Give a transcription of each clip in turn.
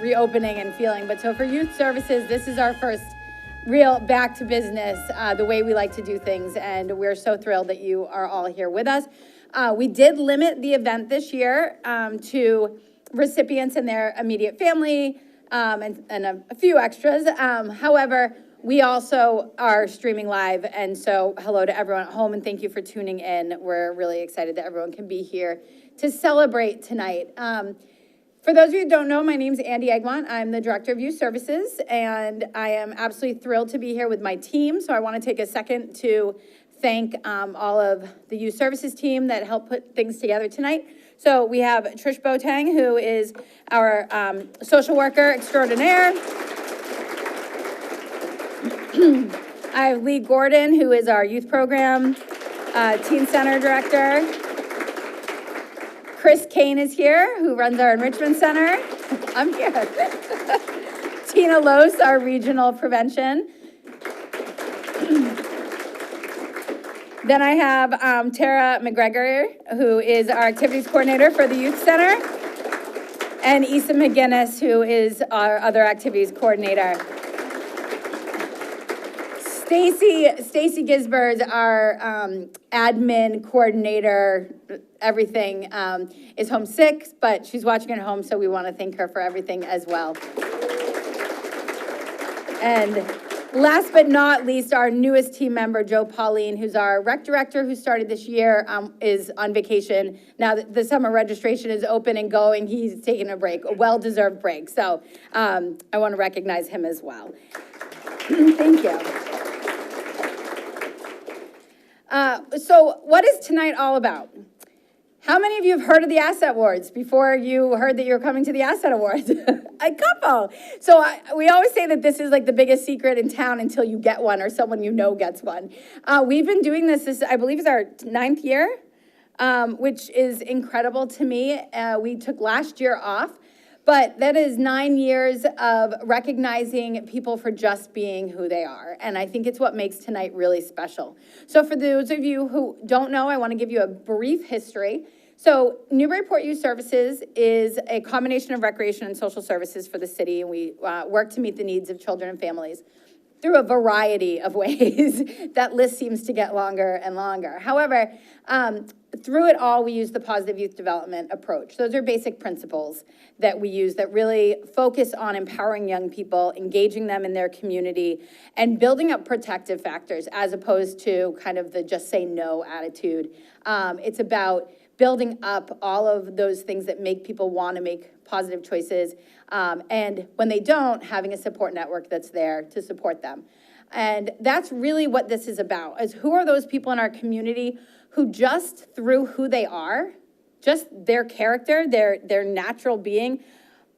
reopening and feeling. But so for youth services, this is our first real back to business, the way we like to do things. And we're so thrilled that you are all here with us. We did limit the event this year to recipients and their immediate family and a few extras. However, we also are streaming live, and so hello to everyone at home, and thank you for tuning in. We're really excited that everyone can be here to celebrate tonight. For those of you who don't know, my name's Andy Egmont. I'm the Director of Youth Services, and I am absolutely thrilled to be here with my team. So I want to take a second to thank all of the Youth Services team that helped put things together tonight. So we have Trish Boateng, who is our social worker extraordinaire. I have Lee Gordon, who is our youth program teen center director. Chris Kane is here, who runs our enrichment center. I'm here. Tina Lose, our regional prevention. Then I have Tara McGregor, who is our activities coordinator for the youth center. And Issa McGinnis, who is our other activities coordinator. Stacy Gisbert, our admin coordinator, everything, is homesick, but she's watching at home, so we want to thank her for everything as well. And last but not least, our newest team member, Joe Pauline, who's our rec director, who started this year, is on vacation. Now that the summer registration is open and going, he's taking a break, a well-deserved break. So I want to recognize him as well. Thank you. So what is tonight all about? How many of you have heard of the Asset Awards before you heard that you're coming to the Asset Awards? A couple. So we always say that this is like the biggest secret in town until you get one or someone you know gets one. We've been doing this, I believe, is our 9th year, which is incredible to me. We took last year off. But that is 9 years of recognizing people for just being who they are. And I think it's what makes tonight really special. So for those of you who don't know, I want to give you a brief history. So Newburyport Youth Services is a combination of recreation and social services for the city. And we work to meet the needs of children and families through a variety of ways. That list seems to get longer and longer. However, through it all, we use the positive youth development approach. Those are basic principles that we use that really focus on empowering young people, engaging them in their community, and building up protective factors as opposed to kind of the just say no attitude. It's about building up all of those things that make people want to make positive choices. And when they don't, having a support network that's there to support them. And that's really what this is about, is who are those people in our community who just through who they are, just their character, their natural being,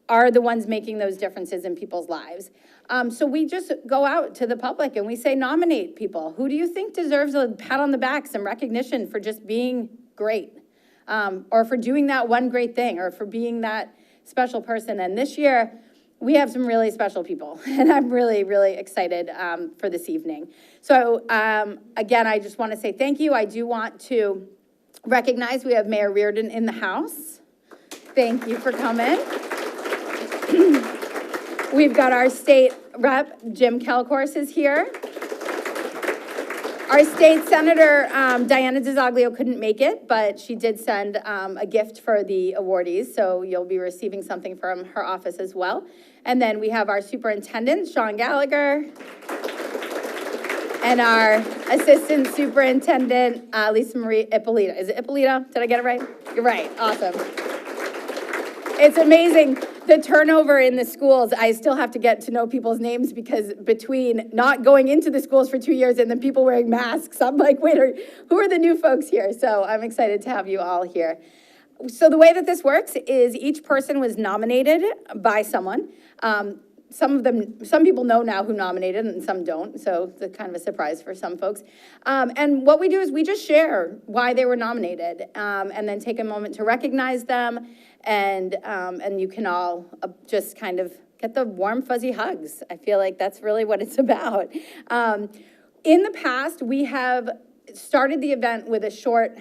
are the ones making those differences in people's lives. So we just go out to the public and we say, nominate people. Who do you think deserves a pat on the back, some recognition for just being great? Or for doing that one great thing, or for being that special person. And this year, we have some really special people, and I'm really, really excited for this evening. So again, I just want to say thank you. I do want to recognize we have Mayor Reardon in the house. Thank you for coming. We've got our state rep, Jim Kelcourse, is here. Our state senator, Diana DiZoglio, couldn't make it, but she did send a gift for the awardees, so you'll be receiving something from her office as well. And then we have our superintendent, Sean Gallagher, and our assistant superintendent, Lisa Marie Ippolito. Is it Ippolito? Did I get it right? You're right. Awesome. It's amazing. The turnover in the schools, I still have to get to know people's names because between not going into the schools for 2 years and then people wearing masks, I'm like, wait, who are the new folks here? So I'm excited to have you all here. So the way that this works is each person was nominated by someone. Some people know now who nominated and some don't, so it's kind of a surprise for some folks. And what we do is we just share why they were nominated and then take a moment to recognize them, and you can all just kind of get the warm, fuzzy hugs. I feel like that's really what it's about. In the past, we have started the event with a short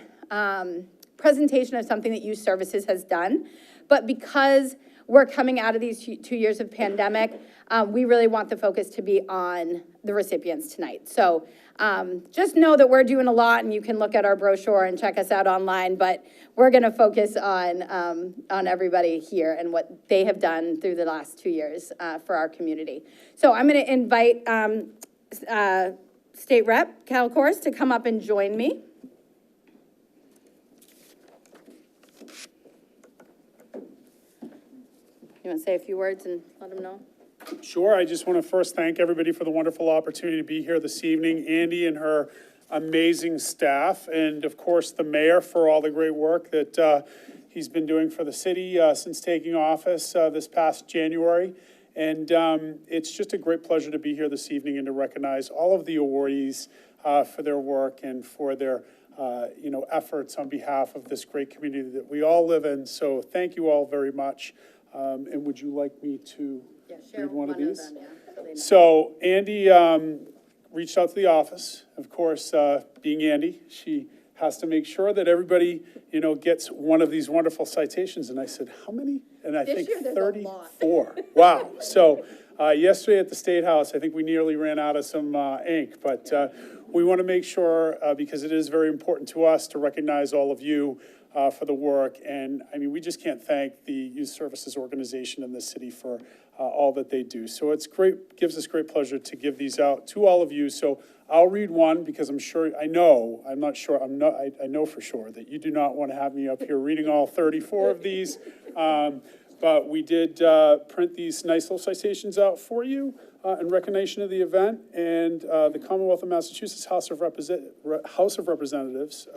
presentation of something that Youth Services has done, but because we're coming out of these 2 years of pandemic, we really want the focus to be on the recipients tonight. So just know that we're doing a lot, and you can look at our brochure and check us out online, but we're going to focus on everybody here and what they have done through the last 2 years for our community. So I'm going to invite State Rep Cal Kors to come up and join me. You want to say a few words and let them know? Sure. I just want to first thank everybody for the wonderful opportunity to be here this evening. Andy and her amazing staff, and of course the mayor for all the great work that he's been doing for the city since taking office this past January. And it's just a great pleasure to be here this evening and to recognize all of the awardees for their work and for their efforts on behalf of this great community that we all live in. So thank you all very much. And would you like me to read one of these? Them, yeah, so Andy reached out to the office. Of course, being Andy, she has to make sure that everybody, gets one of these wonderful citations. And I said, how many? And I think 34. Wow. So yesterday at the State House, I think we nearly ran out of some ink. But we want to make sure, because it is very important to us to recognize all of you for the work. And I mean, we just can't thank the Youth Services Organization in this city for all that they do. So it's great, gives us great pleasure to give these out to all of you. So I'll read one because I know for sure that you do not want to have me up here reading all 34 of these. But we did print these nice little citations out for you in recognition of the event. And the Commonwealth of Massachusetts House of Representatives,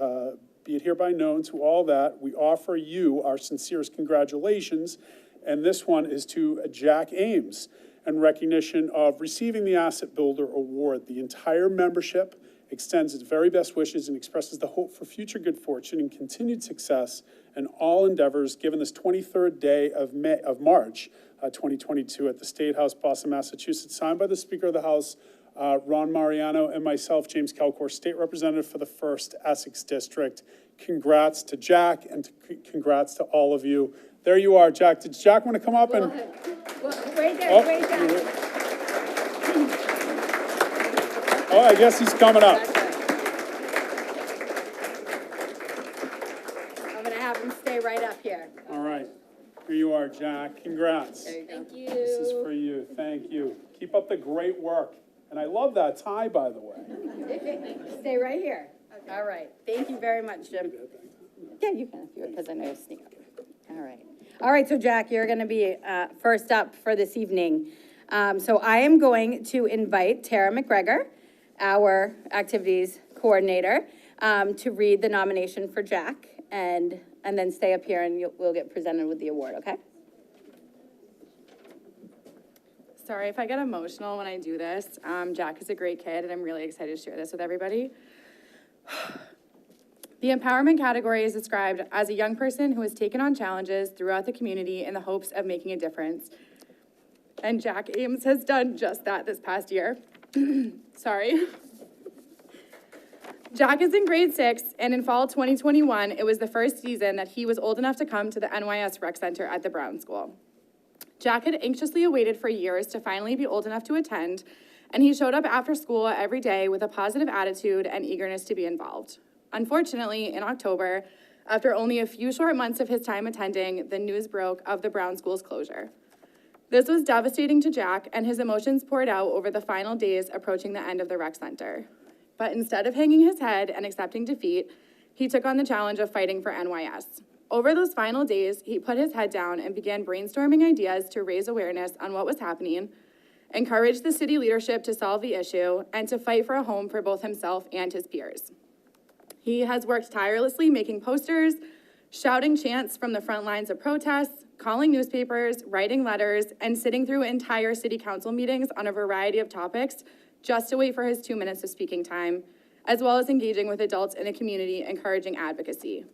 be it hereby known to all that we offer you our sincerest congratulations. And this one is to Jack Ames in recognition of receiving the Asset Builder Award. The entire membership extends its very best wishes and expresses the hope for future good fortune and continued success in all endeavors given this 23rd day of March 2022 at the State House, Boston, Massachusetts, signed by the Speaker of the House, Ron Mariano, and myself, James Calcour, State Representative for the 1st Essex District. Congrats to Jack, and congrats to all of you. There you are, Jack. Did Jack want to come up and... Wait there, wait there. Oh, I guess he's coming up. I'm going to have him stay right up here. All right. Here you are, Jack. Congrats. There you go. Thank you. This is for you. Thank you. Keep up the great work. And I love that tie, by the way. Stay right here. Okay. All right. Thank you very much, Jim. Yeah, you can if you would, because I know you sneak up. All right. All right, so Jack, you're going to be first up for this evening. So I am going to invite Tara McGregor, our activities coordinator, to read the nomination for Jack, and then stay up here and we'll get presented with the award, okay? Sorry if I get emotional when I do this. Jack is a great kid, and I'm really excited to share this with everybody. The empowerment category is described as a young person who has taken on challenges throughout the community in the hopes of making a difference. And Jack Ames has done just that this past year. Sorry. Jack is in grade 6, and in fall 2021, it was the first season that he was old enough to come to the NYS Rec Center at the Brown School. Jack had anxiously awaited for years to finally be old enough to attend, and he showed up after school every day with a positive attitude and eagerness to be involved. Unfortunately, in October, after only a few short months of his time attending, the news broke of the Brown School's closure. This was devastating to Jack, and his emotions poured out over the final days approaching the end of the rec center. But instead of hanging his head and accepting defeat, he took on the challenge of fighting for NYS. Over those final days, he put his head down and began brainstorming ideas to raise awareness on what was happening, encourage the city leadership to solve the issue, and to fight for a home for both himself and his peers. He has worked tirelessly making posters, shouting chants from the front lines of protests, calling newspapers, writing letters, and sitting through entire city council meetings on a variety of topics just to wait for his 2 minutes of speaking time, as well as engaging with adults in the community, encouraging advocacy.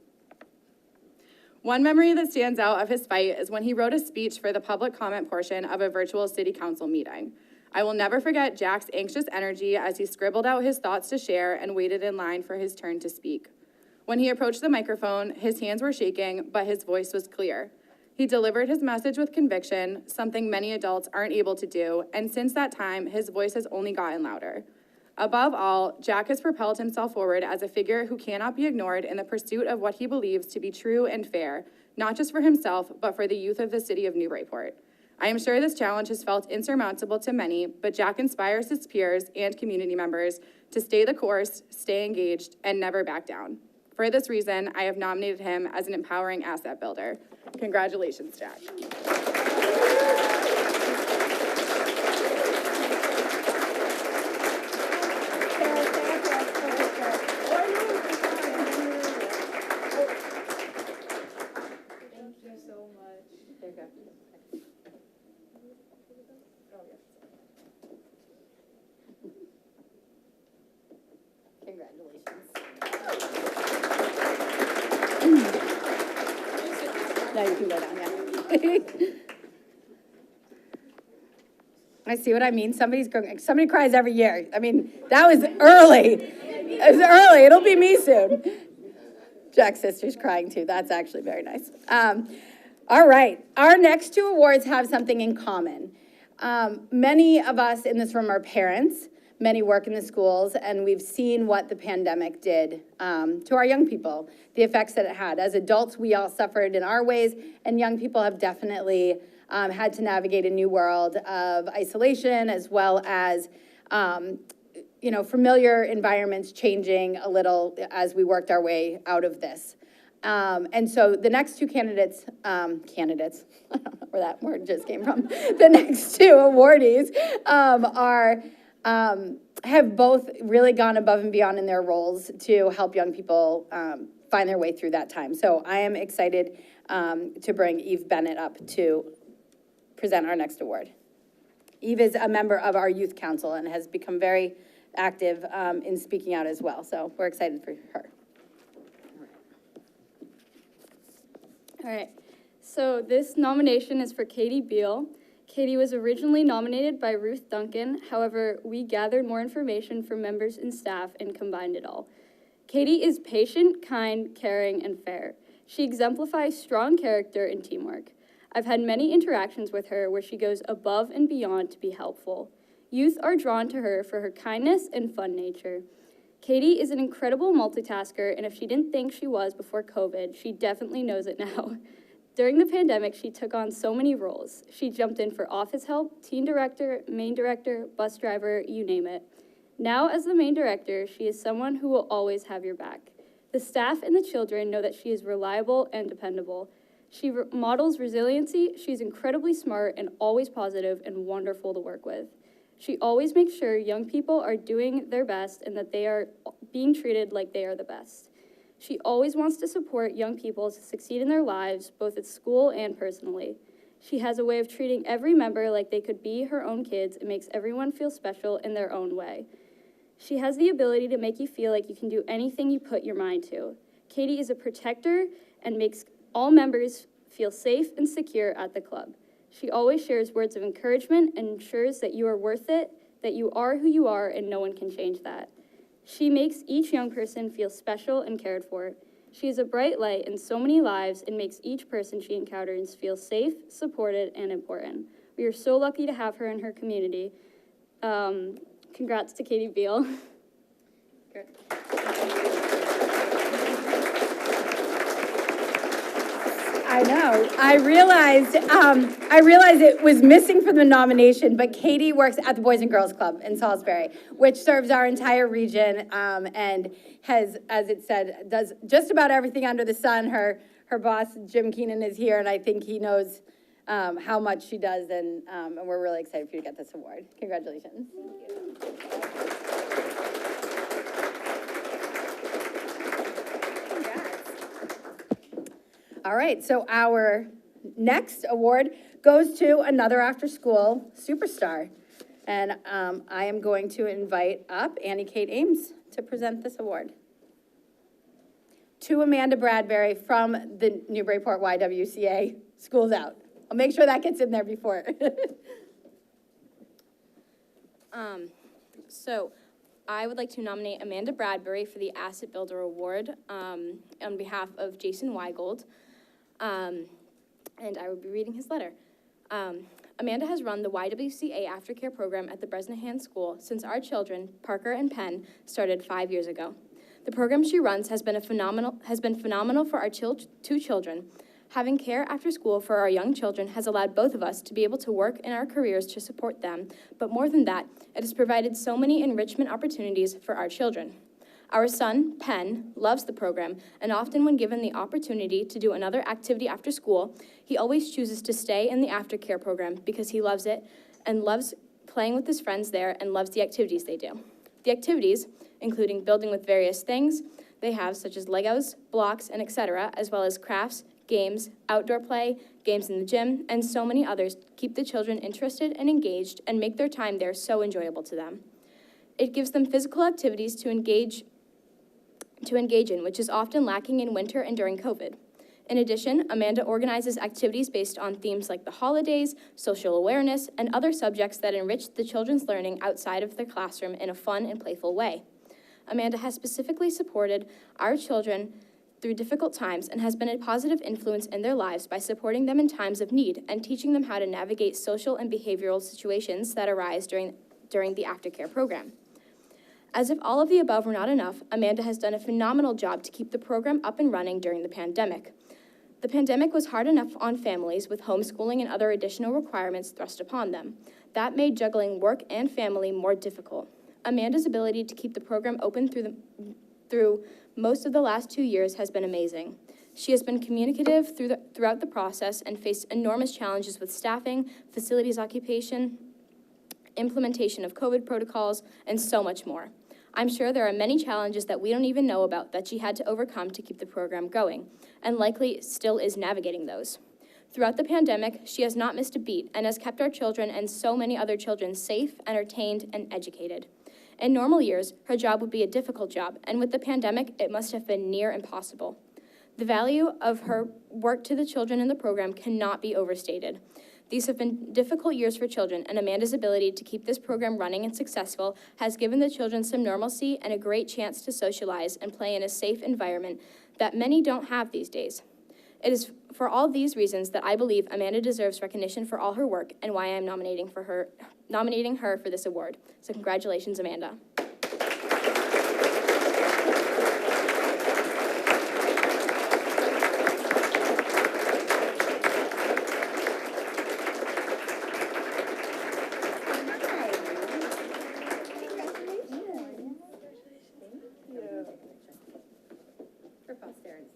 One memory that stands out of his fight is when he wrote a speech for the public comment portion of a virtual city council meeting. I will never forget Jack's anxious energy as he scribbled out his thoughts to share and waited in line for his turn to speak. When he approached the microphone, his hands were shaking, but his voice was clear. He delivered his message with conviction, something many adults aren't able to do, and since that time, his voice has only gotten louder. Above all, Jack has propelled himself forward as a figure who cannot be ignored in the pursuit of what he believes to be true and fair, not just for himself, but for the youth of the city of Newburyport. I am sure this challenge has felt insurmountable to many, but Jack inspires his peers and community members to stay the course, stay engaged, and never back down. For this reason, I have nominated him as an empowering asset builder. Congratulations, Jack. Congratulations. Now you can go down, yeah. I see what I mean. Somebody cries every year. I mean, that was early. It was early. It'll be me soon. Jack's sister's crying too. That's actually very nice. All right. Our next two awards have something in common. Many of us in this room are parents. Many work in the schools, and we've seen what the pandemic did to our young people, the effects that it had. As adults, we all suffered in our ways, and young people have definitely had to navigate a new world of isolation, as well as, familiar environments changing a little as we worked our way out of this. And so the next two candidates, I don't know where that word just came from. The next two awardees have both really gone above and beyond in their roles to help young people find their way through that time. So I am excited to bring Eve Bennett up to present our next award. Eve is a member of our youth council and has become very active in speaking out as well. So we're excited for her. All right, so this nomination is for Katie Beal. Katie was originally nominated by Ruth Duncan. However, we gathered more information from members and staff and combined it all. Katie is patient, kind, caring, and fair. She exemplifies strong character and teamwork. I've had many interactions with her where she goes above and beyond to be helpful. Youth are drawn to her for her kindness and fun nature. Katie is an incredible multitasker, and if she didn't think she was before COVID, she definitely knows it now. During the pandemic, she took on so many roles. She jumped in for office help, teen director, main director, bus driver, you name it. Now, as the main director, she is someone who will always have your back. The staff and the children know that she is reliable and dependable. She models resiliency. She's incredibly smart and always positive and wonderful to work with. She always makes sure young people are doing their best and that they are being treated like they are the best. She always wants to support young people to succeed in their lives, both at school and personally. She has a way of treating every member like they could be her own kids and makes everyone feel special in their own way. She has the ability to make you feel like you can do anything you put your mind to. Katie is a protector and makes all members feel safe and secure at the club. She always shares words of encouragement and ensures that you are worth it, that you are who you are, and no one can change that. She makes each young person feel special and cared for. She is a bright light in so many lives and makes each person she encounters feel safe, supported, and important. We are so lucky to have her in her community. Congrats to Katie Beal. I know. I realized it was missing from the nomination, but Katie works at the Boys and Girls Club in Salisbury, which serves our entire region, and has, as it said, does just about everything under the sun. Her boss, Jim Keenan, is here, and I think he knows how much she does, and we're really excited for you to get this award. Congratulations. All right, so our next award goes to another after-school superstar. And I am going to invite up Annie Kate Ames to present this award. To Amanda Bradbury from the Newburyport YWCA Schools Out. I'll make sure that gets in there before. So I would like to nominate Amanda Bradbury for the Asset Builder Award on behalf of Jason Weigold. and I will be reading his letter. Amanda has run the YWCA Aftercare program at the Bresnahan School since our children, Parker and Penn, started 5 years ago. The program she runs has been phenomenal for our two children. Having care after school for our young children has allowed both of us to be able to work in our careers to support them, but more than that, it has provided so many enrichment opportunities for our children. Our son, Penn, loves the program, and often when given the opportunity to do another activity after school, he always chooses to stay in the aftercare program because he loves it and loves playing with his friends there and loves the activities they do. The activities, including building with various things they have, such as Legos, blocks, and etc., as well as crafts, games, outdoor play, games in the gym, and so many others, keep the children interested and engaged and make their time there so enjoyable to them. It gives them physical activities to engage in, which is often lacking in winter and during COVID. In addition, Amanda organizes activities based on themes like the holidays, social awareness, and other subjects that enrich the children's learning outside of the classroom in a fun and playful way. Amanda has specifically supported our children through difficult times and has been a positive influence in their lives by supporting them in times of need and teaching them how to navigate social and behavioral situations that arise during the aftercare program. As if all of the above were not enough, Amanda has done a phenomenal job to keep the program up and running during the pandemic. The pandemic was hard enough on families with homeschooling and other additional requirements thrust upon them. That made juggling work and family more difficult. Amanda's ability to keep the program open through most of the last 2 years has been amazing. She has been communicative throughout the process and faced enormous challenges with staffing, facilities occupation, implementation of COVID protocols, and so much more. I'm sure there are many challenges that we don't even know about that she had to overcome to keep the program going, and likely still is navigating those. Throughout the pandemic, she has not missed a beat and has kept our children and so many other children safe, entertained, and educated. In normal years, her job would be a difficult job, and with the pandemic, it must have been near impossible. The value of her work to the children in the program cannot be overstated. These have been difficult years for children, and Amanda's ability to keep this program running and successful has given the children some normalcy and a great chance to socialize and play in a safe environment that many don't have these days. It is for all these reasons that I believe Amanda deserves recognition for all her work and why I am nominating her for this award. So congratulations, Amanda. For posterity.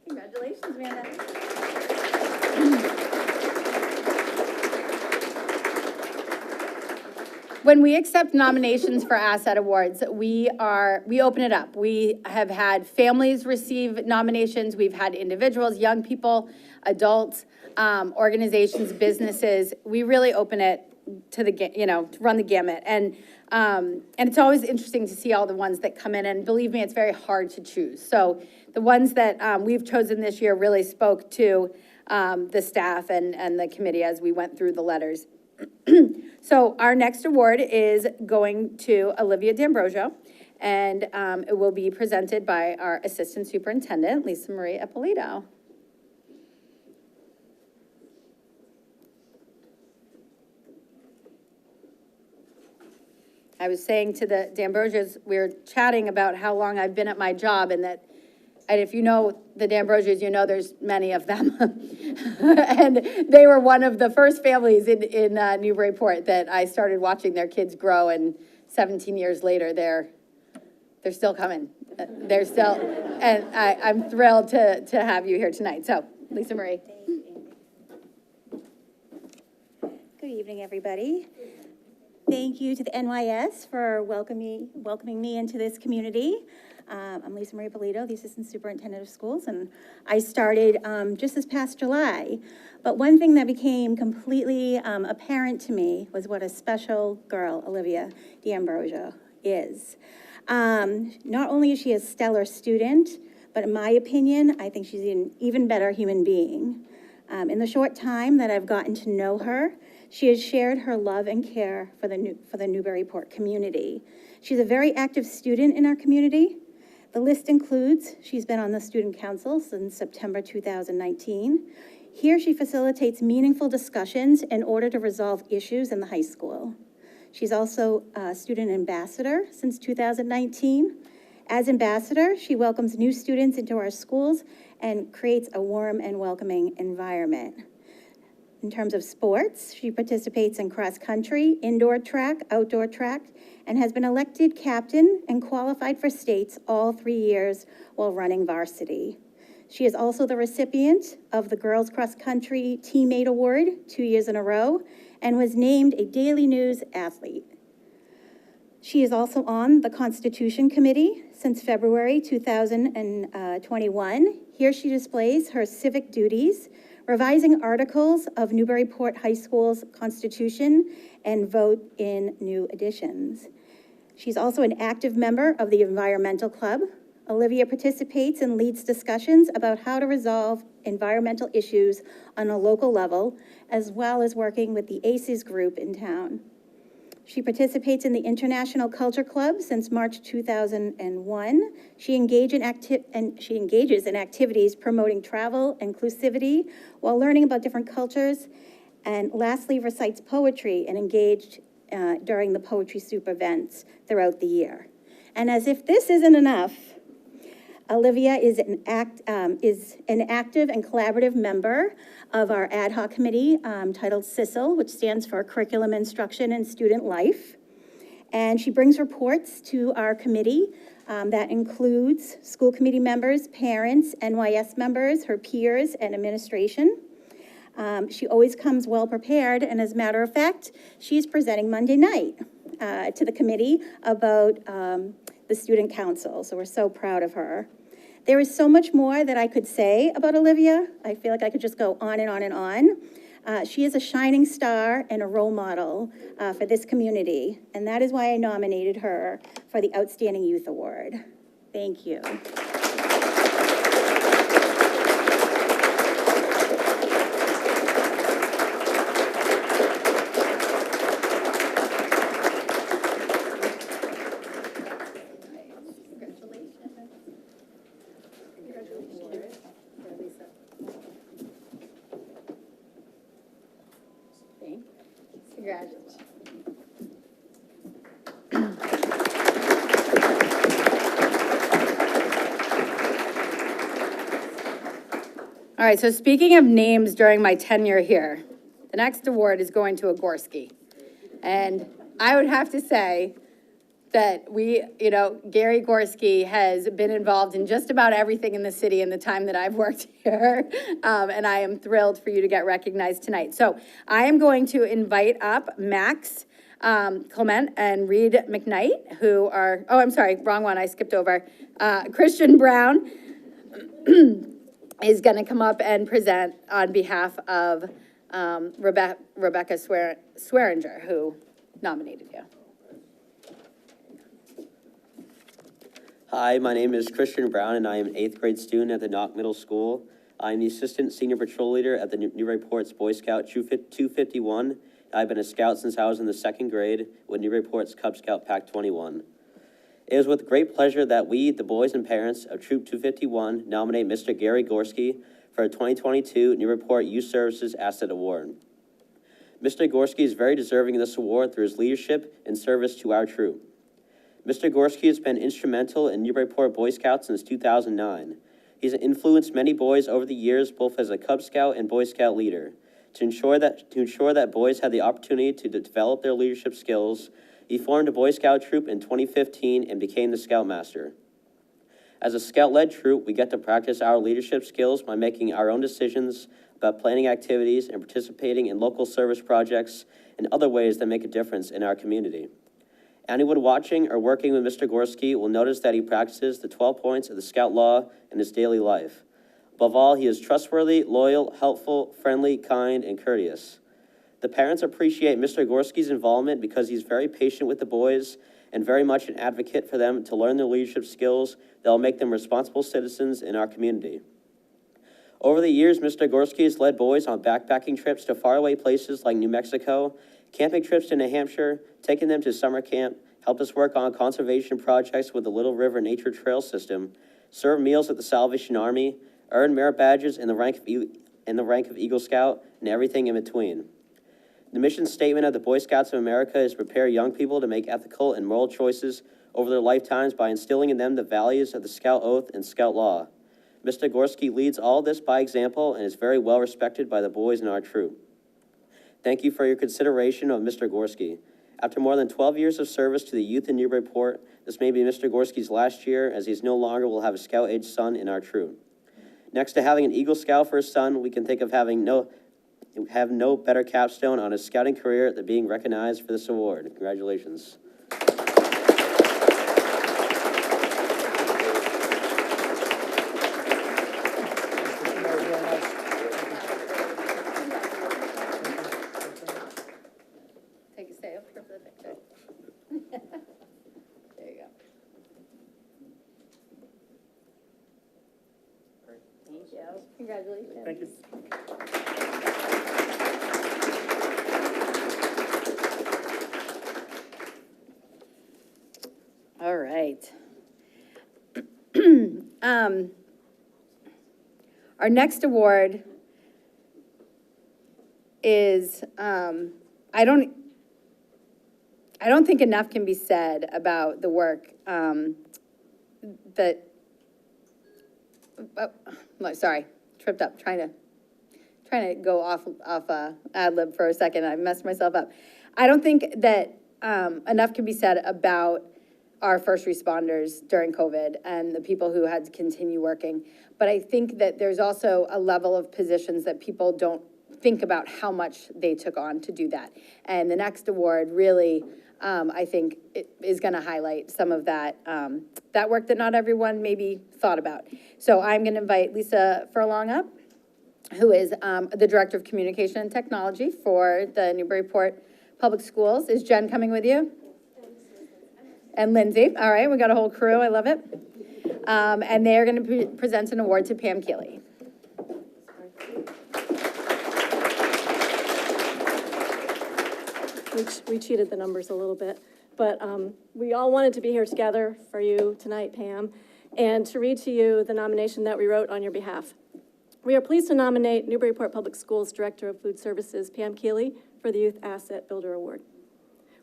Congratulations, Amanda. When we accept nominations for asset awards, we open it up. We have had families receive nominations. We've had individuals, young people, adults, organizations, businesses. We really open it to to run the gamut. And it's always interesting to see all the ones that come in, and believe me, it's very hard to choose. So the ones that we've chosen this year really spoke to the staff and the committee as we went through the letters. So our next award is going to Olivia D'Ambrosio, and it will be presented by our Assistant Superintendent, Lisa Marie Ippolito. I was saying to the D'Ambrosios, we were chatting about how long I've been at my job, and if you know the D'Ambrosios, you know there's many of them. And they were one of the first families in Newburyport that I started watching their kids grow, and 17 years later, they're still coming. They're still, and I'm thrilled to have you here tonight. So, Lisa Marie. Good evening, everybody. Thank you to the NYS for welcoming me into this community. I'm Lisa Marie Ippolito, the Assistant Superintendent of Schools, and I started just this past July. But one thing that became completely apparent to me was what a special girl Olivia D'Ambrosio is. Not only is she a stellar student, but in my opinion, I think she's an even better human being. In the short time that I've gotten to know her, she has shared her love and care for the Newburyport community. She's a very active student in our community, The list includes, she's been on the student council since September 2019. Here, she facilitates meaningful discussions in order to resolve issues in the high school. She's also a student ambassador since 2019. As ambassador, she welcomes new students into our schools and creates a warm and welcoming environment. In terms of sports, she participates in cross-country, indoor track, outdoor track, and has been elected captain and qualified for states all 3 years while running varsity. She is also the recipient of the Girls Cross Country Teammate Award 2 years in a row and was named a Daily News athlete. She is also on the Constitution Committee since February 2021. Here she displays her civic duties, revising articles of Newburyport High School's Constitution and vote in new editions. She's also an active member of the Environmental Club. Olivia participates and leads discussions about how to resolve environmental issues on a local level, as well as working with the ACES group in town. She participates in the International Culture Club since March 2001. She engages in activities promoting travel, inclusivity, while learning about different cultures, and lastly recites poetry and engaged during the Poetry Soup events throughout the year. And as if this isn't enough, Olivia is an active and collaborative member of our ad hoc committee titled CISL, which stands for Curriculum Instruction and Student Life. And she brings reports to our committee that includes school committee members, parents, NYS members, her peers, and administration. She always comes well prepared, and as a matter of fact, she's presenting Monday night to the committee about the student council, so we're so proud of her. There is so much more that I could say about Olivia. I feel like I could just go on and on and on. She is a shining star and a role model for this community, and that is why I nominated her for the Outstanding Youth Award. Thank you. Congratulations. All right, so speaking of names during my tenure here, the next award is going to a Gorski. And I would have to say that Gary Gorski has been involved in just about everything in the city in the time that I've worked here. And I am thrilled for you to get recognized tonight. So I am going to invite up Max Clement and Reed McKnight, who are, oh, I'm sorry, wrong one, I skipped over. Christian Brown is gonna come up and present on behalf of Rebecca Swearinger, who nominated you. Hi, my name is Christian Brown, and I am an 8th grade student at the Knock Middle School. I'm the Assistant Senior Patrol Leader at the Newburyport's Boy Scout 251. I've been a scout since I was in the 2nd grade with Newburyport's Cub Scout Pack 21. It is with great pleasure that we, the boys and parents of Troop 251, nominate Mr. Gary Gorski for a 2022 Newburyport Youth Services Asset Award. Mr. Gorski is very deserving of this award through his leadership and service to our troop. Mr. Gorski has been instrumental in Newburyport Boy Scouts since 2009. He's influenced many boys over the years, both as a Cub Scout and Boy Scout leader. To ensure that boys had the opportunity to develop their leadership skills, he formed a Boy Scout troop in 2015 and became the Scoutmaster. As a Scout-led troop, we get to practice our leadership skills by making our own decisions about planning activities and participating in local service projects and other ways that make a difference in our community. Anyone watching or working with Mr. Gorski will notice that he practices the 12 points of the Scout Law in his daily life. Above all, he is trustworthy, loyal, helpful, friendly, kind, and courteous. The parents appreciate Mr. Gorski's involvement because he's very patient with the boys and very much an advocate for them to learn their leadership skills that will make them responsible citizens in our community. Over the years, Mr. Gorski has led boys on backpacking trips to faraway places like New Mexico, camping trips to New Hampshire, taking them to summer camp, helped us work on conservation projects with the Little River Nature Trail System, served meals at the Salvation Army, earned merit badges in the rank of Eagle Scout, and everything in between. The mission statement of the Boy Scouts of America is to prepare young people to make ethical and moral choices over their lifetimes by instilling in them the values of the Scout Oath and Scout Law. Mr. Gorski leads all this by example and is very well respected by the boys in our troop. Thank you for your consideration of Mr. Gorski. After more than 12 years of service to the youth in Newburyport, this may be Mr. Gorski's last year, as he no longer will have a Scout-age son in our troop. Next to having an Eagle Scout for his son, we can think of having no better capstone on his scouting career than being recognized for this award. Congratulations. Take a stay up here for the picture. There you go. Thank you. Congratulations. Thank you. All right. Our next award is, I don't think enough can be said about the work that, sorry, tripped up, trying to go off ad lib for a second. I messed myself up. I don't think that enough can be said about our first responders during COVID and the people who had to continue working. But I think that there's also a level of positions that people don't think about how much they took on to do that. And the next award really, I think, is going to highlight some of that, that work that not everyone maybe thought about. So I'm going to invite Lisa Furlong up, who is the Director of Communication and Technology for the Newburyport Public Schools. Is Jen coming with you? And Lindsay. All right, we got a whole crew. I love it. And they're going to present an award to Pam Keeley. We cheated the numbers a little bit, but we all wanted to be here together for you tonight, Pam, and to read to you the nomination that we wrote on your behalf. We are pleased to nominate Newburyport Public Schools Director of Food Services, Pam Keeley, for the Youth Asset Builder Award.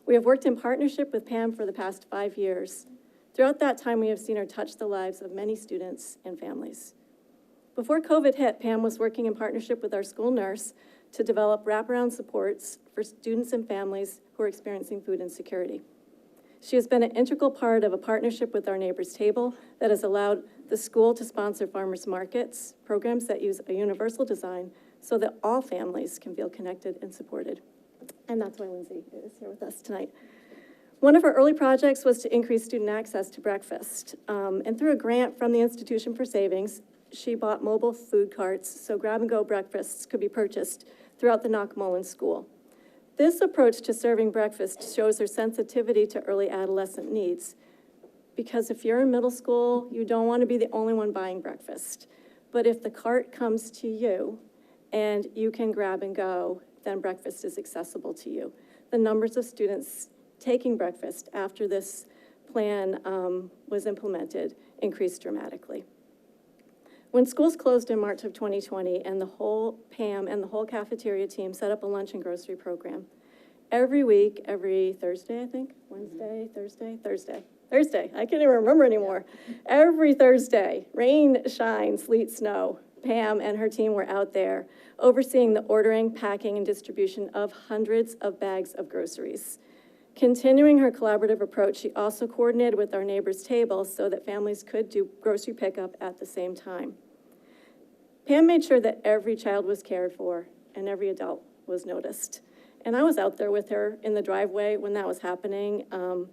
We have worked in partnership with Pam for the past 5 years. Throughout that time, we have seen her touch the lives of many students and families. Before COVID hit, Pam was working in partnership with our school nurse to develop wraparound supports for students and families who are experiencing food insecurity. She has been an integral part of a partnership with our Neighbors Table that has allowed the school to sponsor farmers markets, programs that use a universal design so that all families can feel connected and supported. And that's why Lindsay is here with us tonight. One of our early projects was to increase student access to breakfast. And through a grant from the Institution for Savings, she bought mobile food carts so grab-and-go breakfasts could be purchased throughout the Knockmullen School. This approach to serving breakfast shows her sensitivity to early adolescent needs. Because if you're in middle school, you don't want to be the only one buying breakfast. But if the cart comes to you and you can grab and go, then breakfast is accessible to you. The numbers of students taking breakfast after this plan was implemented increased dramatically. When schools closed in March of 2020 and the whole Pam and the whole cafeteria team set up a lunch and grocery program, every week, every Thursday, I think, Wednesday, Thursday, I can't even remember anymore. Every Thursday, rain, shine, sleet, snow, Pam and her team were out there overseeing the ordering, packing, and distribution of hundreds of bags of groceries. Continuing her collaborative approach, she also coordinated with our Neighbors Table so that families could do grocery pickup at the same time. Pam made sure that every child was cared for and every adult was noticed. And I was out there with her in the driveway when that was happening, and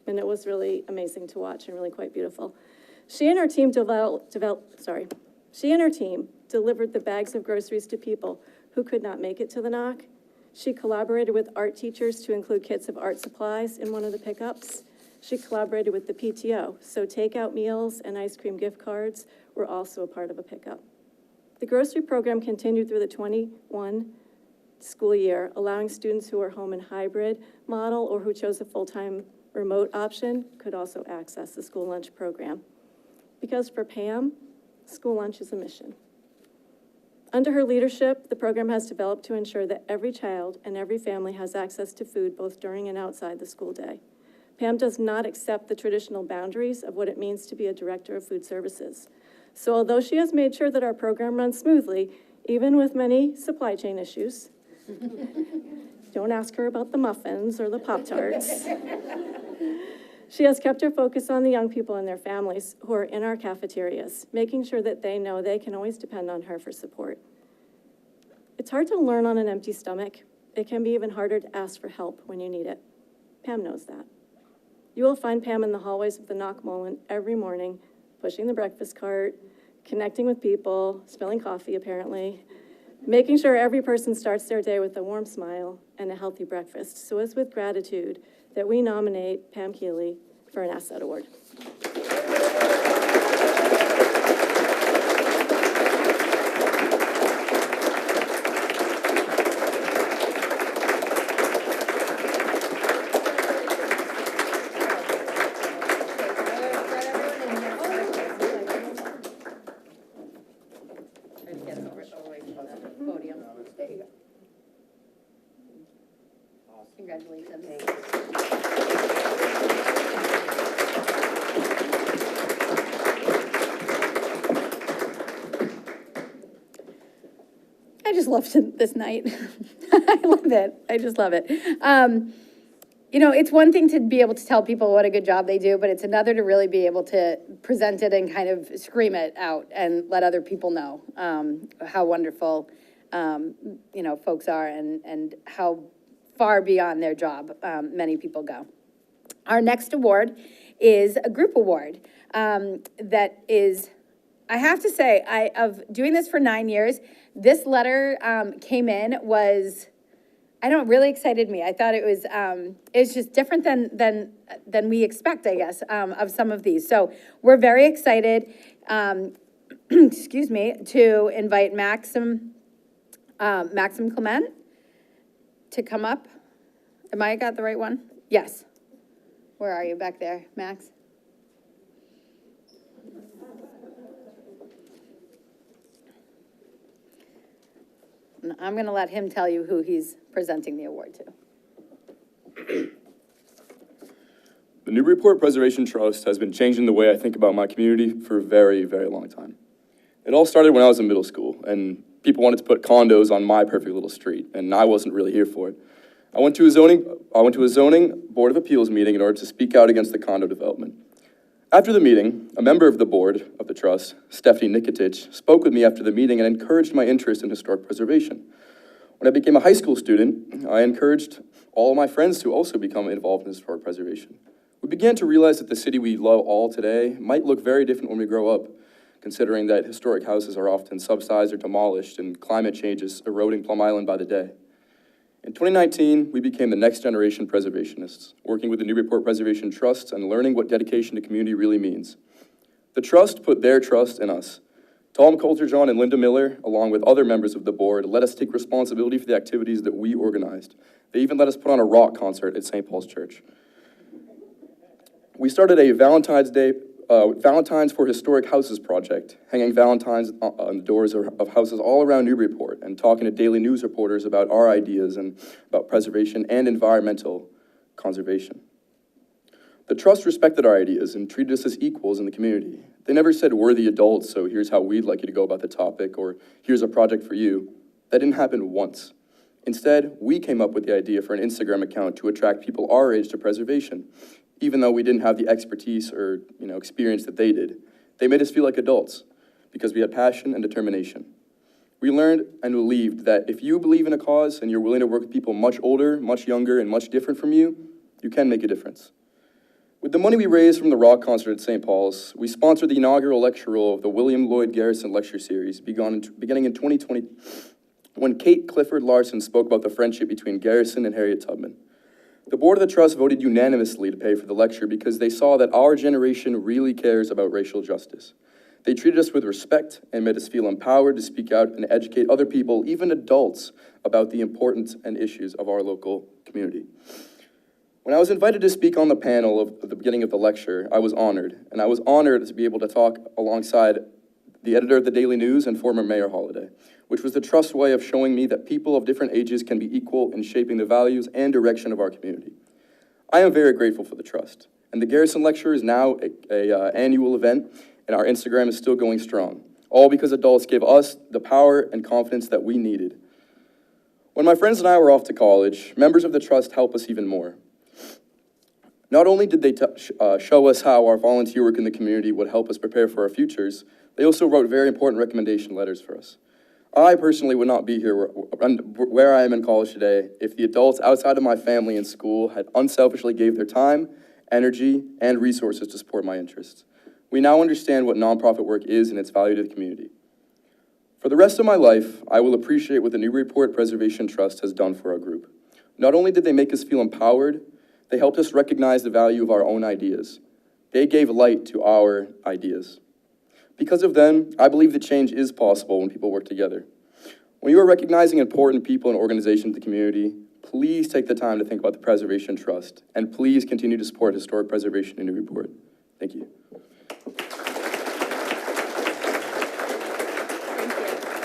it was really amazing to watch and really quite beautiful. She and her team delivered the bags of groceries to people who could not make it to the knock. She collaborated with art teachers to include kits of art supplies in one of the pickups. She collaborated with the PTO, so takeout meals and ice cream gift cards were also a part of a pickup. The grocery program continued through the 21 school year, allowing students who are home in hybrid model or who chose a full-time remote option could also access the school lunch program. Because for Pam, school lunch is a mission. Under her leadership, the program has developed to ensure that every child and every family has access to food both during and outside the school day. Pam does not accept the traditional boundaries of what it means to be a director of food services. So although she has made sure that our program runs smoothly, even with many supply chain issues, don't ask her about the muffins or the Pop-Tarts. She has kept her focus on the young people and their families who are in our cafeterias, making sure that they know they can always depend on her for support. It's hard to learn on an empty stomach. It can be even harder to ask for help when you need it. Pam knows that. You will find Pam in the hallways of the Knockmullen every morning, pushing the breakfast cart, connecting with people, spilling coffee apparently, making sure every person starts their day with a warm smile and a healthy breakfast. So it's with gratitude that we nominate Pam Keeley for an Asset Award. Congratulations. I just love this night. I love it. I just love it. You know, it's one thing to be able to tell people what a good job they do, but it's another to really be able to present it and kind of scream it out and let other people know how wonderful, you know, folks are and how far beyond their job many people go. Our next award is a group award that is, I have to say, of doing this for 9 years, this letter came in was, I don't know, really excited me. I thought it's just different than we expect, I guess, of some of these. So we're very excited, excuse me, to invite Maxim Clement to come up. Am I got the right one? Yes. Where are you back there, Max? I'm going to let him tell you who he's presenting the award to. The Newburyport Preservation Trust has been changing the way I think about my community for a very, very long time. It all started when I was in middle school, and people wanted to put condos on my perfect little street, and I wasn't really here for it. I went to a zoning Board of Appeals meeting in order to speak out against the condo development. After the meeting, a member of the board of the trust, Stephanie Nikitich, spoke with me after the meeting and encouraged my interest in historic preservation. When I became a high school student, I encouraged all of my friends to also become involved in historic preservation. We began to realize that the city we love all today might look very different when we grow up, considering that historic houses are often subsidized or demolished and climate change is eroding Plum Island by the day. In 2019, we became the next generation preservationists, working with the Newburyport Preservation Trust and learning what dedication to community really means. The trust put their trust in us. Tom Coulter-John and Linda Miller, along with other members of the board, let us take responsibility for the activities that we organized. They even let us put on a rock concert at St. Paul's Church. We started a Valentine's for Historic Houses project, hanging Valentines on the doors of houses all around Newburyport and talking to daily news reporters about our ideas and about preservation and environmental conservation. The trust respected our ideas and treated us as equals in the community. They never said, we're the adults, so here's how we'd like you to go about the topic, or here's a project for you. That didn't happen once. Instead, we came up with the idea for an Instagram account to attract people our age to preservation. Even though we didn't have the expertise or experience that they did. They made us feel like adults because we had passion and determination. We learned and believed that if you believe in a cause and you're willing to work with people much older, much younger, and much different from you, you can make a difference. With the money we raised from the rock concert at St. Paul's, we sponsored the inaugural lecture roll of the William Lloyd Garrison Lecture Series beginning in 2020 when Kate Clifford Larson spoke about the friendship between Garrison and Harriet Tubman. The board of the trust voted unanimously to pay for the lecture because they saw that our generation really cares about racial justice. They treated us with respect and made us feel empowered to speak out and educate other people, even adults, about the importance and issues of our local community. When I was invited to speak on the panel at the beginning of the lecture, I was honored, and I was honored to be able to talk alongside the editor of the Daily News and former Mayor Holliday, which was the Trust's way of showing me that people of different ages can be equal in shaping the values and direction of our community. I am very grateful for the Trust, and the Garrison Lecture is now an annual event, and our Instagram is still going strong, all because adults gave us the power and confidence that we needed. When my friends and I were off to college, members of the Trust helped us even more. Not only did they show us how our volunteer work in the community would help us prepare for our futures, they also wrote very important recommendation letters for us. I personally would not be here where I am in college today if the adults outside of my family and school had unselfishly gave their time, energy, and resources to support my interests. We now understand what nonprofit work is and its value to the community. For the rest of my life, I will appreciate what the Newburyport Preservation Trust has done for our group. Not only did they make us feel empowered, they helped us recognize the value of our own ideas. They gave light to our ideas. Because of them, I believe that change is possible when people work together. When you are recognizing important people and organizations in the community, please take the time to think about the Preservation Trust, and please continue to support historic preservation in Newburyport. Thank you.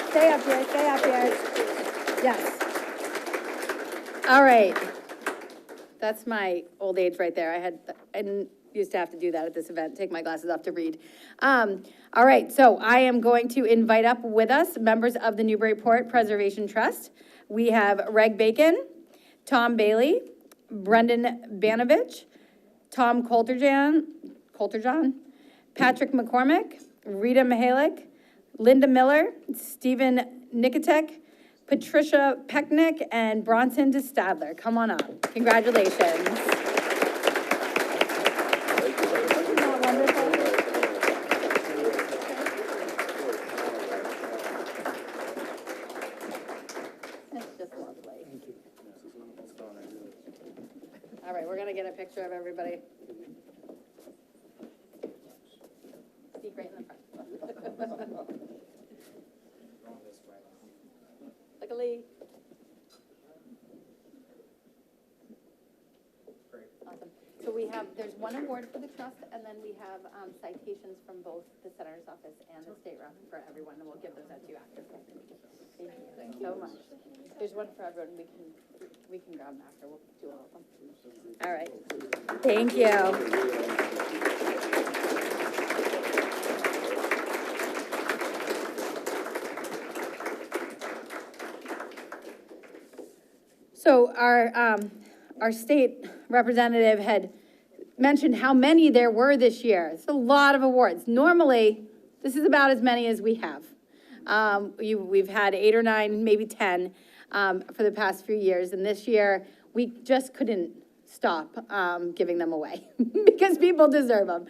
Stay up here, stay up here. Yes. All right. That's my old age right there. I used to have to do that at this event, take my glasses off to read. All right, so I am going to invite up with us members of the Newburyport Preservation Trust. We have Reg Bacon, Tom Bailey, Brendan Banovich, Tom Coulterjohn, Patrick McCormick, Rita Mihalik, Linda Miller, Stephen Nikotek, Patricia Pecknick, and Bronson DeStadler. Come on up. Congratulations. Isn't that wonderful? That's just lovely. All right, we're going to get a picture of everybody. Speak right in the front. Luckily. Awesome. So there's one award for the trust, and then we have citations from both the senator's office and the state rep for everyone, and we'll give those out to you after. Thank you so much. There's one for everyone. We can grab them after. We'll do all of them. All right. Thank you. So our state representative had mentioned how many there were this year. It's a lot of awards. Normally, this is about as many as we have. We've had 8 or 9, maybe 10 for the past few years, and this year we just couldn't stop giving them away because people deserve them.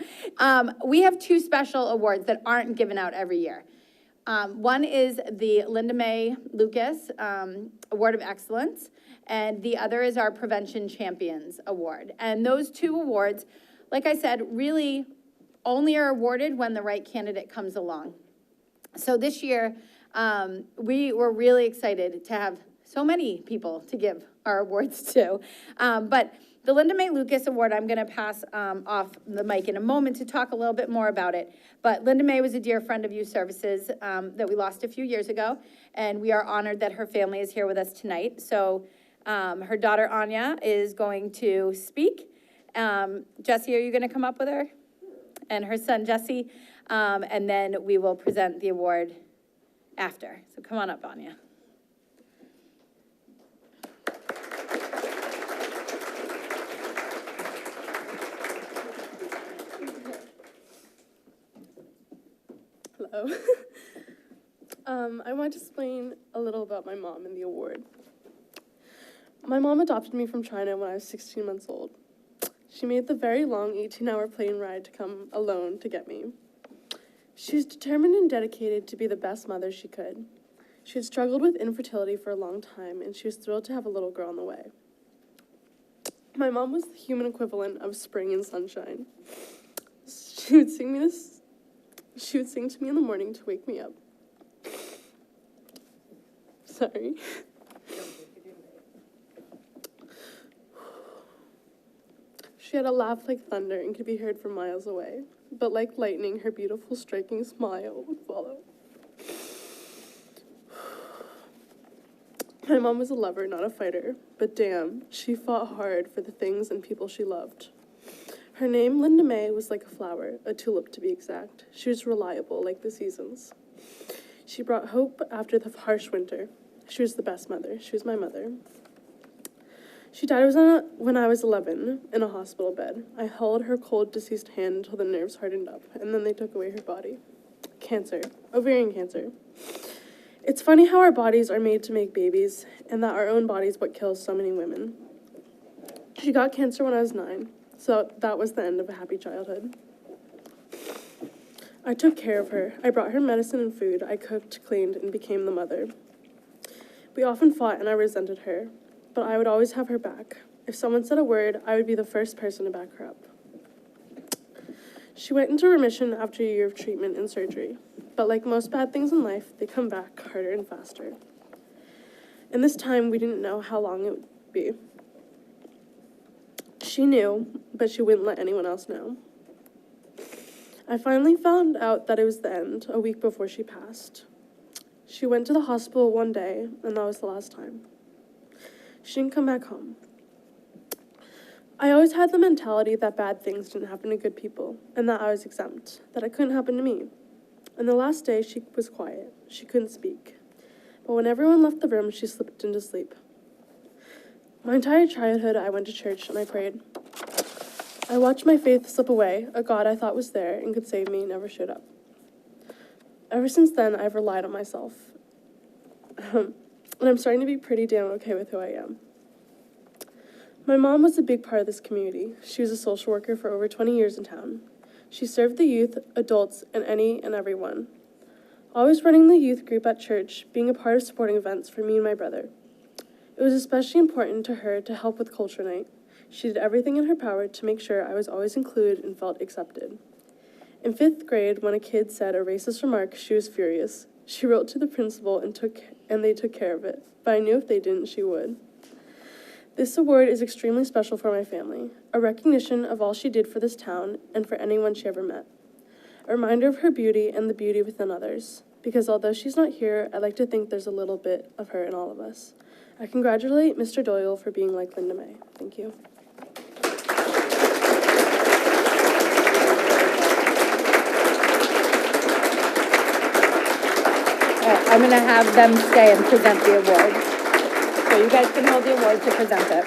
We have 2 special awards that aren't given out every year. One is the Linda Mae Lucas Award of Excellence, and the other is our Prevention Champions Award. And those 2 awards, like I said, really only are awarded when the right candidate comes along. So this year, we were really excited to have so many people to give our awards to. But the Linda Mae Lucas Award, I'm going to pass off the mic in a moment to talk a little bit more about it. But Linda Mae was a dear friend of Youth Services that we lost a few years ago, and we are honored that her family is here with us tonight. So her daughter Anya is going to speak. Jesse, are you going to come up with her? And her son Jesse, and then we will present the award after. So come on up, Anya. Hello. I want to explain a little about my mom and the award. My mom adopted me from China when I was 16 months old. She made the very long 18-hour plane ride to come alone to get me. She was determined and dedicated to be the best mother she could. She had struggled with infertility for a long time, and she was thrilled to have a little girl on the way. My mom was the human equivalent of spring and sunshine. She would sing to me in the morning to wake me up. Sorry. She had a laugh like thunder and could be heard from miles away. But like lightning, her beautiful, striking smile would follow. My mom was a lover, not a fighter. But damn, she fought hard for the things and people she loved. Her name, Linda May, was like a flower, a tulip to be exact. She was reliable, like the seasons. She brought hope after the harsh winter. She was the best mother. She was my mother. She died when I was 11, in a hospital bed. I held her cold, deceased hand until the nerves hardened up, and then they took away her body. Cancer. Ovarian cancer. It's funny how our bodies are made to make babies, and that our own body is what kills so many women. She got cancer when I was 9, so that was the end of a happy childhood. I took care of her. I brought her medicine and food. I cooked, cleaned, and became the mother. We often fought, and I resented her, but I would always have her back. If someone said a word, I would be the first person to back her up. She went into remission after a year of treatment and surgery, but like most bad things in life, they come back harder and faster. And this time, we didn't know how long it would be. She knew, but she wouldn't let anyone else know. I finally found out that it was the end, a week before she passed. She went to the hospital one day, and that was the last time. She didn't come back home. I always had the mentality that bad things didn't happen to good people, and that I was exempt, that it couldn't happen to me. And the last day, she was quiet. She couldn't speak. But when everyone left the room, she slipped into sleep. My entire childhood, I went to church and I prayed. I watched my faith slip away. A God I thought was there and could save me never showed up. Ever since then, I've relied on myself. And I'm starting to be pretty damn okay with who I am. My mom was a big part of this community. She was a social worker for over 20 years in town. She served the youth, adults, and any and everyone. Always running the youth group at church, being a part of supporting events for me and my brother. It was especially important to her to help with culture night. She did everything in her power to make sure I was always included and felt accepted. In 5th grade, when a kid said a racist remark, she was furious. She wrote to the principal and they took care of it, but I knew if they didn't, she would. This award is extremely special for my family, a recognition of all she did for this town and for anyone she ever met. A reminder of her beauty and the beauty within others, because although she's not here, I like to think there's a little bit of her in all of us. I congratulate Mr. Doyle for being like Linda May. Thank you. I'm going to have them stay and present the award. So you guys can hold the award to present it.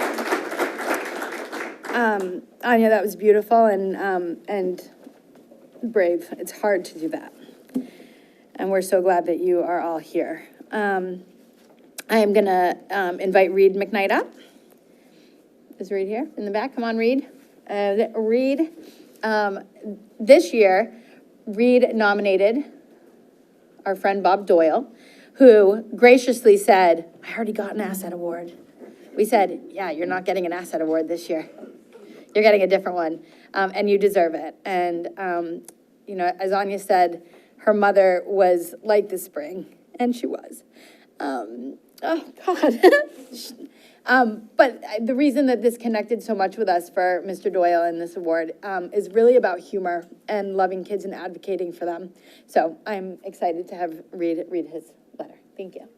Anya, that was beautiful and brave. It's hard to do that. And we're so glad that you are all here. I am going to invite Reed McKnight up. Is Reed here in the back? Come on, Reed. Reed, this year, Reed nominated our friend Bob Doyle, who graciously said, I already got an asset award. We said, yeah, you're not getting an asset award this year. You're getting a different one, and you deserve it. And, you know, as Anya said, her mother was like the spring, and she was. Oh, God. But the reason that this connected so much with us for Mr. Doyle and this award is really about humor and loving kids and advocating for them. So I'm excited to have read his letter. Thank you.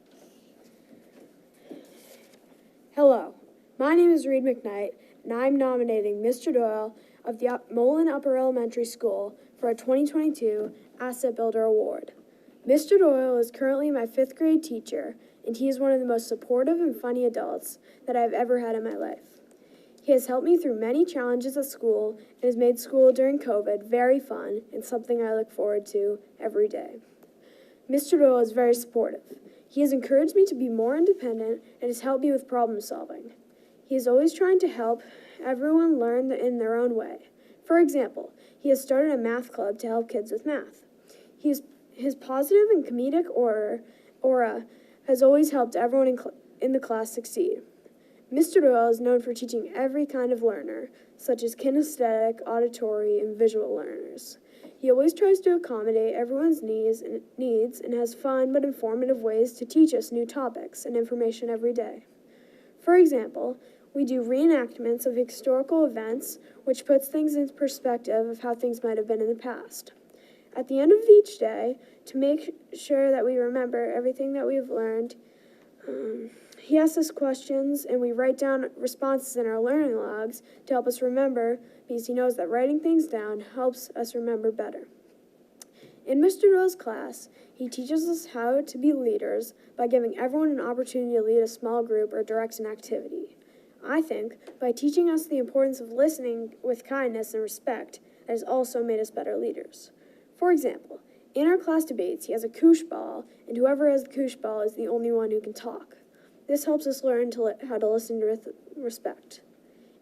Hello, my name is Reed McKnight, and I'm nominating Mr. Doyle of the Mullen Upper Elementary School for a 2022 Asset Builder Award. Mr. Doyle is currently my 5th grade teacher, and he is one of the most supportive and funny adults that I've ever had in my life. He has helped me through many challenges at school and has made school during COVID very fun and something I look forward to every day. Mr. Doyle is very supportive. He has encouraged me to be more independent and has helped me with problem solving. He is always trying to help everyone learn in their own way. For example, he has started a math club to help kids with math. His positive and comedic aura has always helped everyone in the class succeed. Mr. Doyle is known for teaching every kind of learner, such as kinesthetic, auditory, and visual learners. He always tries to accommodate everyone's needs and has fun but informative ways to teach us new topics and information every day. For example, We do reenactments of historical events, which puts things in perspective of how things might have been in the past. At the end of each day, to make sure that we remember everything that we've learned, he asks us questions and we write down responses in our learning logs to help us remember, because he knows that writing things down helps us remember better. In Mr. Doyle's class, he teaches us how to be leaders by giving everyone an opportunity to lead a small group or direct an activity. I think by teaching us the importance of listening with kindness and respect, that has also made us better leaders. For example, in our class debates, he has a koosh ball, and whoever has the koosh ball is the only one who can talk. This helps us learn how to listen with respect.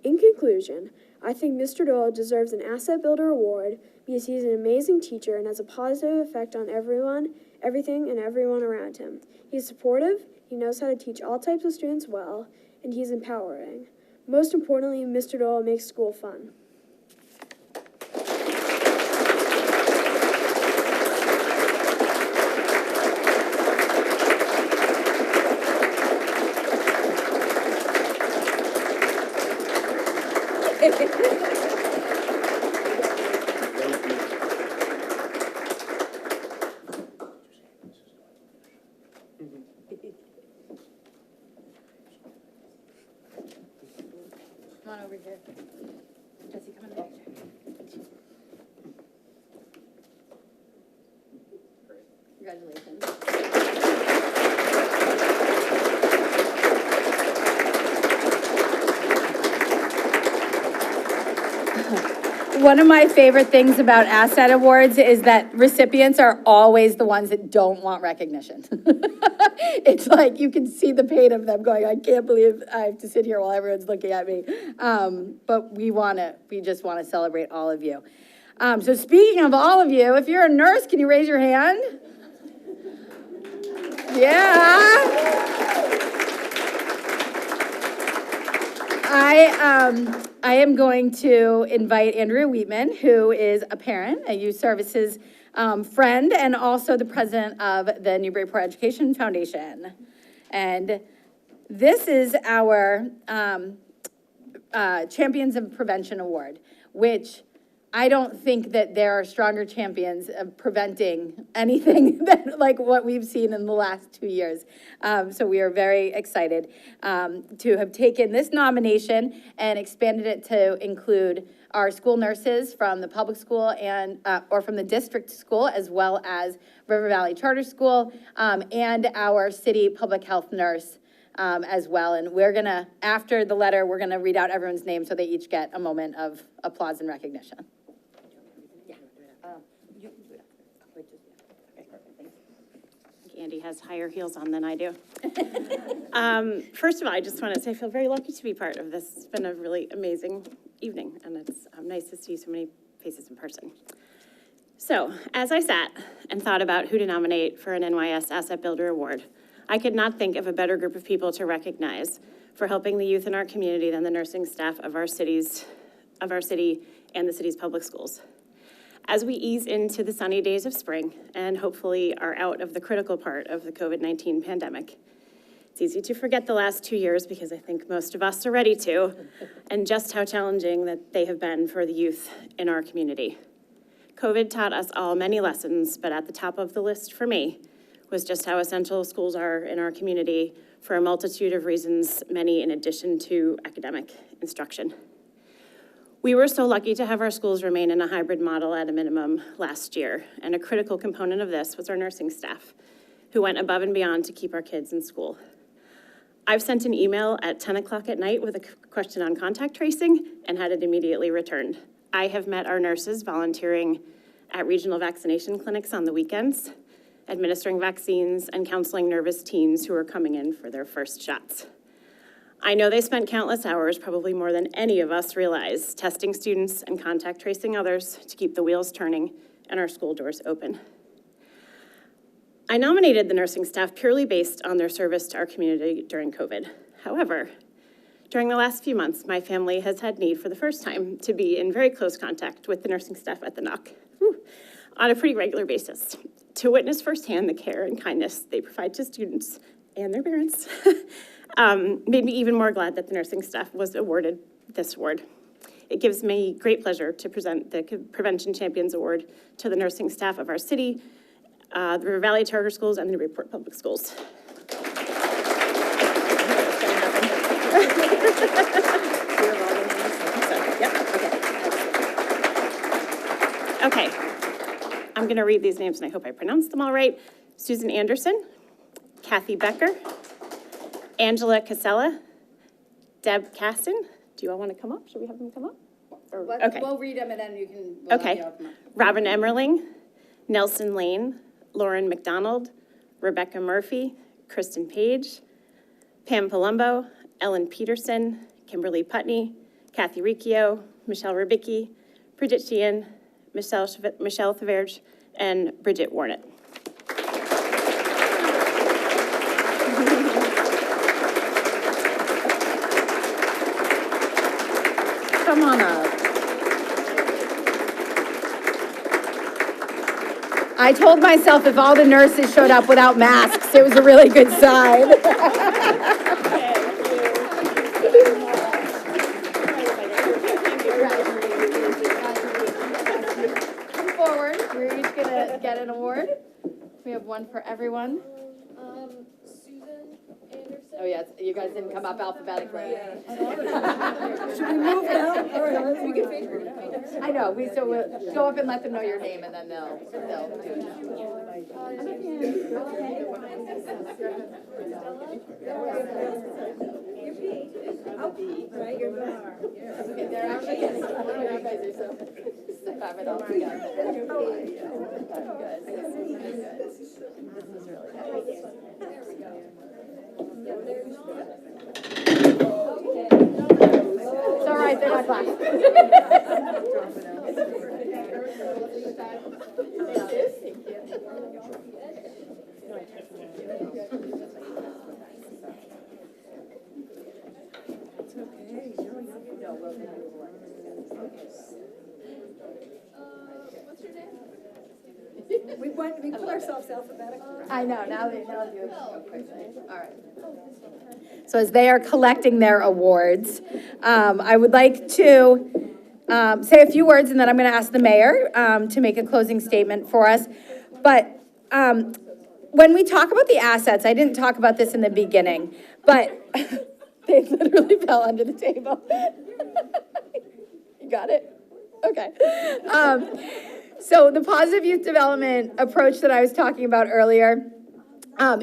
In conclusion, I think Mr. Doyle deserves an Asset Builder Award because he is an amazing teacher and has a positive effect on everything and everyone around him. He's supportive, he knows how to teach all types of students well, and he's empowering. Most importantly, Mr. Doyle makes school fun. Come on over here. Jesse, come in the picture. Congratulations. One of my favorite things about Asset Awards is that recipients are always the ones that don't want recognition. It's like you can see the pain of them going, I can't believe I have to sit here while everyone's looking at me. But we just want to celebrate all of you. So speaking of all of you, if you're a nurse, can you raise your hand? Yeah. I am going to invite Andrea Wheatman, who is a parent, a youth services friend, and also the president of the Newburyport Education Foundation. And this is our Champions of Prevention Award, which I don't think that there are stronger champions of preventing anything than like what we've seen in the last 2 years. So we are very excited to have taken this nomination and expanded it to include our school nurses from the public school and or from the district school, as well as River Valley Charter School, and our city public health nurse as well. And we're gonna, after the letter, we're gonna read out everyone's name so they each get a moment of applause and recognition. Andy has higher heels on than I do. First of all, I just want to say I feel very lucky to be part of this. It's been a really amazing evening, and it's nice to see so many faces in person. So, as I sat and thought about who to nominate for an NYS Asset Builder Award, I could not think of a better group of people to recognize for helping the youth in our community than the nursing staff of our city and the city's public schools. As we ease into the sunny days of spring and hopefully are out of the critical part of the COVID-19 pandemic, it's easy to forget the last 2 years because I think most of us are ready to, and just how challenging that they have been for the youth in our community. COVID taught us all many lessons, but at the top of the list for me was just how essential schools are in our community for a multitude of reasons, many in addition to academic instruction. We were so lucky to have our schools remain in a hybrid model at a minimum last year, and a critical component of this was our nursing staff, who went above and beyond to keep our kids in school. I've sent an email at 10 o'clock at night with a question on contact tracing and had it immediately returned. I have met our nurses volunteering at regional vaccination clinics on the weekends, administering vaccines and counseling nervous teens who are coming in for their first shots. I know they spent countless hours, probably more than any of us realize, testing students and contact tracing others to keep the wheels turning and our school doors open. I nominated the nursing staff purely based on their service to our community during COVID. However, during the last few months, my family has had need for the first time to be in very close contact with the nursing staff at the NOC on a pretty regular basis, to witness firsthand the care and kindness they provide to students and their parents made me even more glad that the nursing staff was awarded this award. It gives me great pleasure to present the Prevention Champions Award to the nursing staff of our city, the River Valley Charter Schools, and the Newburyport Public Schools. Okay, I'm going to read these names, and I hope I pronounced them all right. Susan Anderson, Kathy Becker, Angela Casella, Deb Caston. Do you all want to come up? Should we have them come up? Okay. We'll read them and then you can. We'll have Okay. you all come up. Robin Emmerling, Nelson Lane, Lauren McDonald, Rebecca Murphy, Kristen Page, Pam Palumbo, Ellen Peterson, Kimberly Putney, Kathy Riccio, Michelle Rubicki, Bridget Sheehan, Michelle Thaverge, and Bridget Warnett. Come on up. I told myself if all the nurses showed up without masks, it was a really good sign. Come forward. We're each gonna get an award. We have one for everyone. Susan Anderson. Oh, yes, you guys didn't come up alphabetically. Should we move now? All right, we can figure it out. I know, so we'll go up and let them know your name and then they'll do it. Okay, there actually is. You guys are so have it all together. This is really nice. It's all right, they're not class. We put ourselves alphabetically. I know, now they know you. All right. So as they are collecting their awards, I would like to say a few words, and then I'm going to ask the mayor to make a closing statement for us. But when we talk about the assets, I didn't talk about this in the beginning, but they literally fell under the table. You got it? Okay. So the positive youth development approach that I was talking about earlier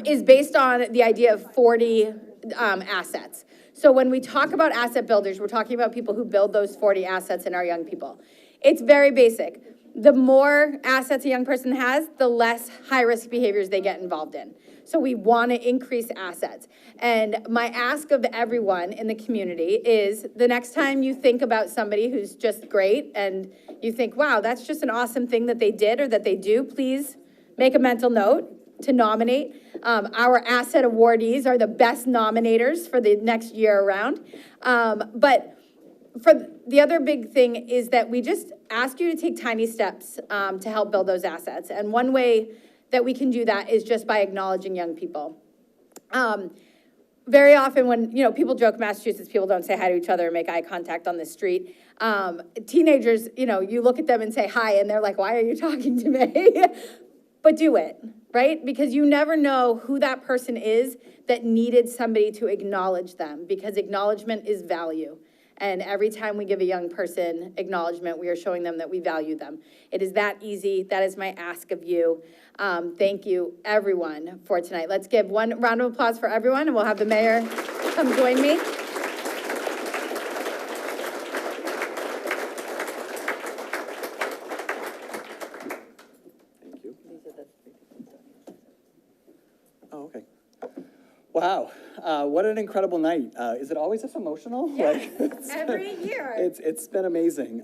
is based on the idea of 40 assets. So when we talk about asset builders, we're talking about people who build those 40 assets in our young people. It's very basic. The more assets a young person has, the less high-risk behaviors they get involved in. So we want to increase assets. And my ask of everyone in the community is the next time you think about somebody who's just great and you think, wow, that's just an awesome thing that they did or that they do, please make a mental note to nominate. Our asset awardees are the best nominators for the next year around. But for the other big thing is that we just ask you to take tiny steps to help build those assets. And one way that we can do that is just by acknowledging young people. Very often when, people joke, Massachusetts, people don't say hi to each other and make eye contact on the street. Teenagers, you look at them and say hi, and they're like, why are you talking to me? But do it, right? Because you never know who that person is that needed somebody to acknowledge them, because acknowledgement is value. And every time we give a young person acknowledgement, we are showing them that we value them. It is that easy. That is my ask of you. Thank you, everyone, for tonight. Let's give one round of applause for everyone, and we'll have the mayor come join me. Thank you. Oh, okay. Wow, what an incredible night. Is it always this emotional? Yes, every year. It's been amazing.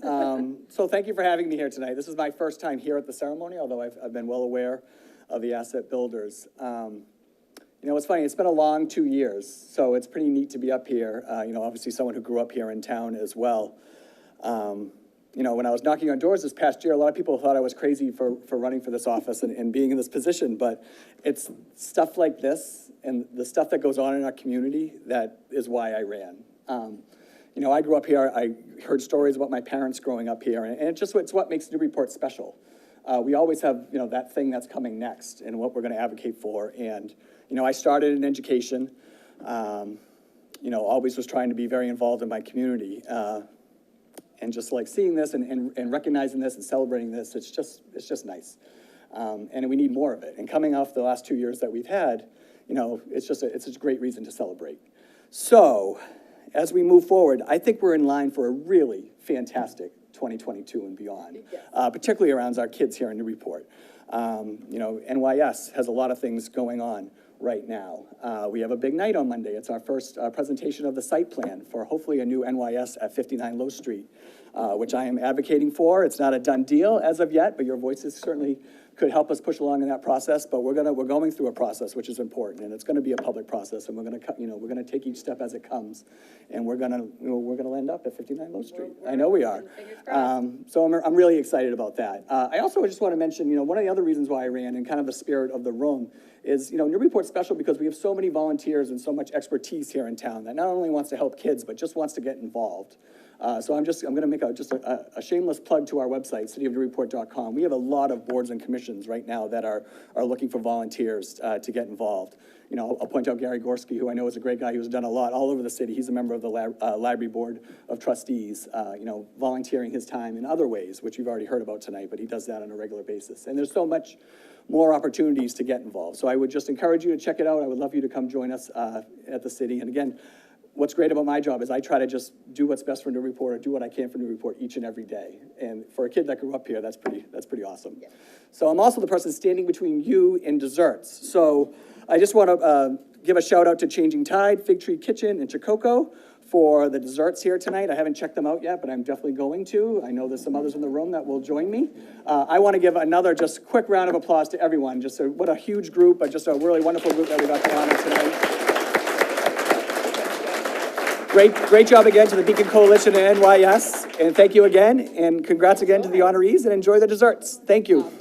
So thank you for having me here tonight. This is my first time here at the ceremony, although I've been well aware of the asset builders. It's funny, it's been a long 2 years, so it's pretty neat to be up here. Obviously someone who grew up here in town as well. when I was knocking on doors this past year, a lot of people thought I was crazy for running for this office and being in this position, but it's stuff like this and the stuff that goes on in our community that is why I ran. I grew up here, I heard stories about my parents growing up here, and it's what makes Newburyport special. We always have, that thing that's coming next and what we're gonna advocate for, and, I started in education, always was trying to be very involved in my community, and just like seeing this and recognizing this and celebrating this, it's just nice. And we need more of it, and coming off the last 2 years that we've had, it's a great reason to celebrate. So, as we move forward, I think we're in line for a really fantastic 2022 and beyond, particularly around our kids here in Newburyport. NYS has a lot of things going on right now. We have a big night on Monday. It's our first presentation of the site plan for hopefully a new NYS at 59 Low Street, which I am advocating for. It's not a done deal as of yet, but your voices certainly could help us push along in that process, but we're going through a process, which is important, and it's gonna be a public process, and we're gonna take each step as it comes, and we're gonna end up at 59 Low Street. I know we are. So I'm really excited about that. I also just wanna mention, one of the other reasons why I ran, and kind of the spirit of the room, is, Newburyport's special because we have so many volunteers and so much expertise here in town that not only wants to help kids, but just wants to get involved. So I'm gonna make a shameless plug to our website, cityofnewburyport.com. We have a lot of boards and commissions right now that are looking for volunteers to get involved. I'll point out Gary Gorski, who I know is a great guy who's done a lot all over the city. He's a member of the Library Board of Trustees, volunteering his time in other ways, which you've already heard about tonight, but he does that on a regular basis. And there's so much more opportunities to get involved. So I would just encourage you to check it out. I would love you to come join us at the city. And again, what's great about my job is I try to just do what's best for Newburyport, or do what I can for Newburyport each and every day. And for a kid that grew up here, that's pretty awesome. Yeah. So I'm also the person standing between you and desserts. So I just want to give a shout out to Changing Tide, Fig Tree Kitchen, and Chicoco for the desserts here tonight. I haven't checked them out yet, but I'm definitely going to. I know there's some others in the room that will join me. I want to give another just quick round of applause to everyone. What a huge group, but just a really wonderful group that we got to honor tonight. Great job again to the Beacon Coalition and NYS, and thank you again, and congrats again to the honorees, and enjoy the desserts. Thank you.